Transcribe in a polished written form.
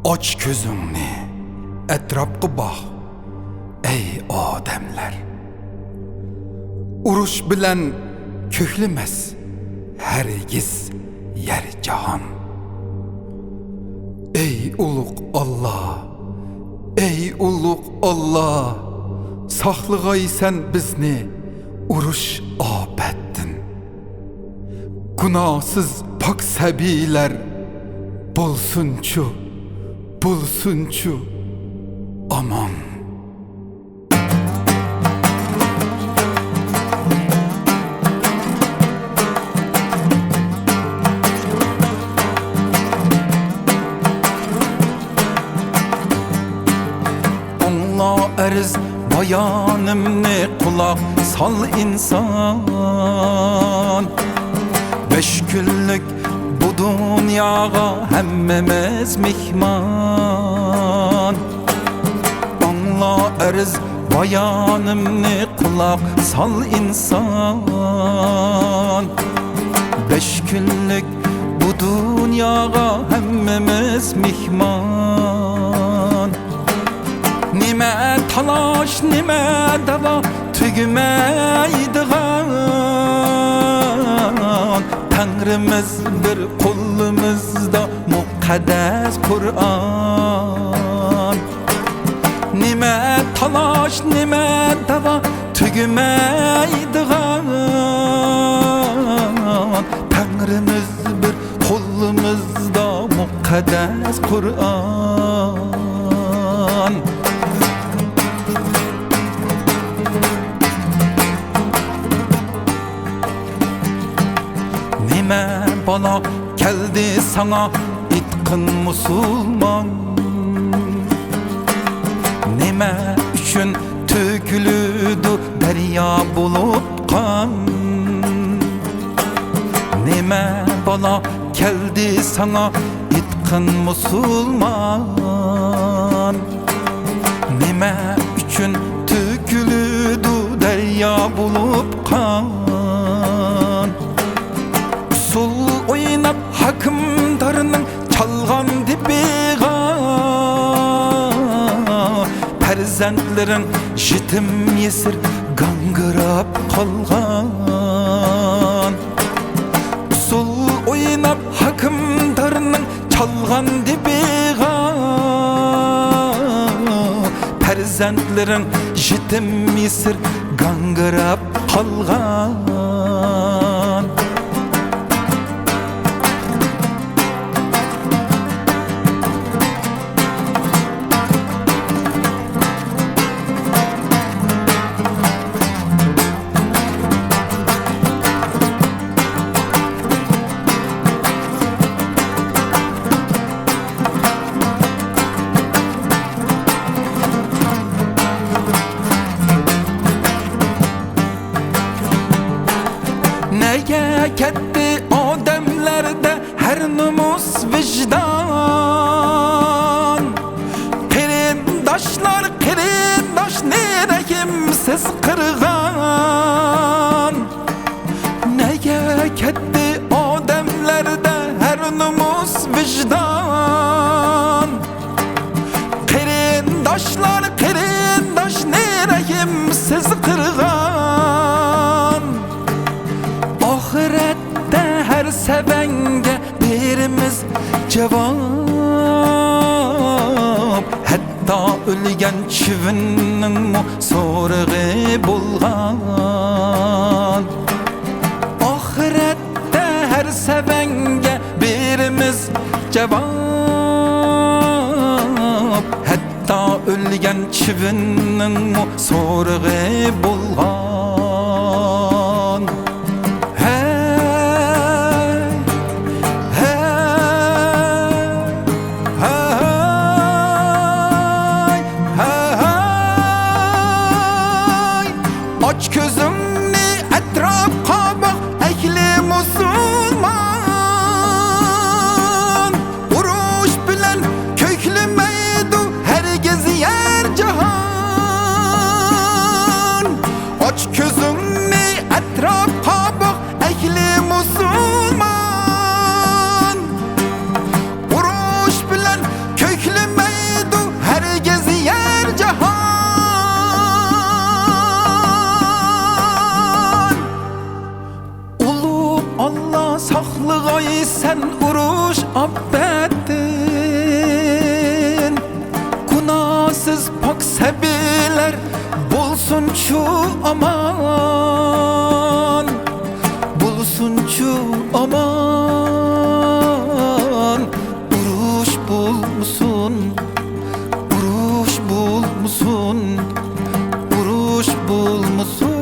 Aç gözünni, etrafqa bak, ey odamlar. Uruş bilen köklemez, hergiz yer cahan. Ey uluk Allah, ey uluk Allah, saxlıqay sen bizni uruş abettin. Günahsız pak səbiylər bulsunçu, bulsunçu aman. Anla erz bayanımni kulak sal insan. 5 günlük bu dünyaya hemmemiz mihman. Anla erz bayanımni kulak sal insan. 5 günlük bu dünyaya hemmimiz mihman. Nime talaş, nime dava tügümeydiğen. Tanrımız bir kolumuzda mukaddes Kur'an. Nime talaş, nime dava tügümeydiğen. Tanrımız bir kolumuzda mukaddes Kur'an. Nime bala geldi sana itkin musulman. Nime üçün tökülüdü derya bulup kan. Nime bala geldi sana itkin musulman. Nime üçün tökülüdü derya bulup kan. Usul oynap hakımdarının çalgan dibiga. Perzentlerin jitim yesir gangırap kalgan. Usul oynap hakımdarının çalgan dibiga. Perzentlerin jitim yesir gangırap kalgan. Neye ketti odemlerde her numus vicdan. Kerindaşlar kerindaş nereyimsiz kırgan. Neye ketti odemlerde her numus vicdan. Kerindaşlar kerindaş nereyimsiz kırgan. Ahirette her sevenge birimiz cevap. Hatta ölgen çivinin mu sorğu bulgan. Ahirette her sevenge birimiz cevap. Hatta ölgen çivinin mu sorğu bulgan. Aç gözümni etrafa bak ehli musulman. Uruş bilen köklemeydu herkes yer cahan. Aç Allah saklıgay sen uruş abbettin. Günahsız pak sebiler bulsun şu aman, bulsun şu aman. Uruş bulmuşsun, uruş bulmuşsun, uruş bulmuşsun.